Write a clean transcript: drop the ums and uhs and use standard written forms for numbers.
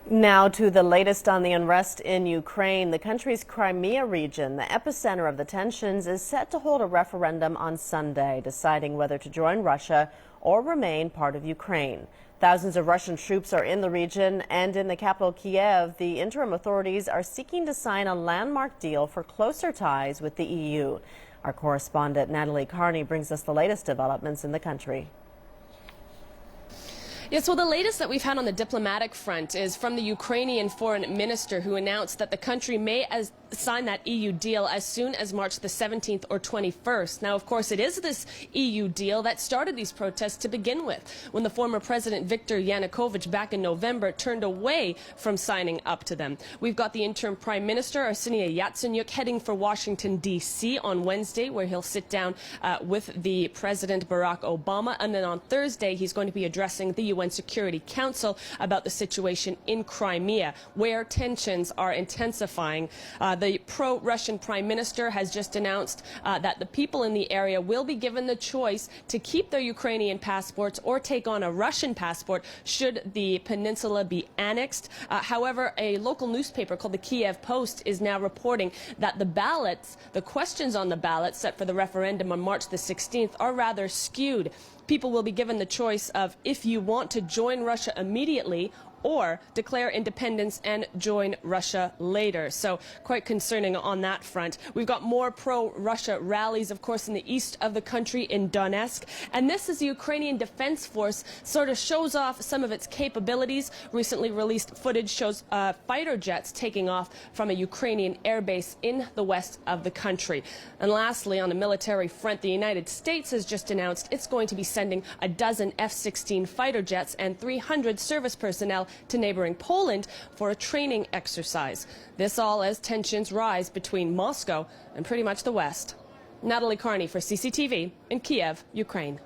Now to the latest on the unrest in Ukraine. The country's Crimea region, the epicenter of the tensions, is set to hold a referendum on Sunday, deciding whether to join Russia or remain part of Ukraine. Thousands of Russian troops are in the region, and in the capital Kiev, the interim authorities are seeking to sign a landmark deal for closer ties with the EU. Our correspondent Natalie Carney brings us the latest developments in the country. Yes, well, the latest that we've had on the diplomatic front is from the Ukrainian foreign minister, who announced that the country may sign that EU deal as soon as March the 17th or 21st. Now, of course, it is this EU deal that started these protests to begin with, when the former president Viktor Yanukovych back in November turned away from signing up to them. We've got the interim prime minister, Arseniy Yatsenyuk, heading for Washington, D.C. on Wednesday, where he'll sit down with the president Barack Obama. And then on Thursday, he's going to be addressing the UN Security Council about the situation in Crimea, where tensions are intensifying. The pro-Russian prime minister has just announced that the people in the area will be given the choice to keep their Ukrainian passports or take on a Russian passport should the peninsula be annexed. However, a local newspaper called the Kiev Post is now reporting that the questions on the ballot set for the referendum on March the 16th are rather skewed. People will be given the choice of if you want to join Russia immediately or declare independence and join Russia later. So quite concerning on that front. We've got more pro-Russia rallies, of course, in the east of the country in Donetsk. And this is the Ukrainian Defense Force sort of shows off some of its capabilities. Recently released footage shows fighter jets taking off from a Ukrainian airbase in the west of the country. And lastly, on the military front, the United States has just announced it's going to be sending a dozen F-16 fighter jets and 300 service personnel to neighboring Poland for a training exercise. This all as tensions rise between Moscow and pretty much the West. Natalie Carney for CCTV in Kiev, Ukraine.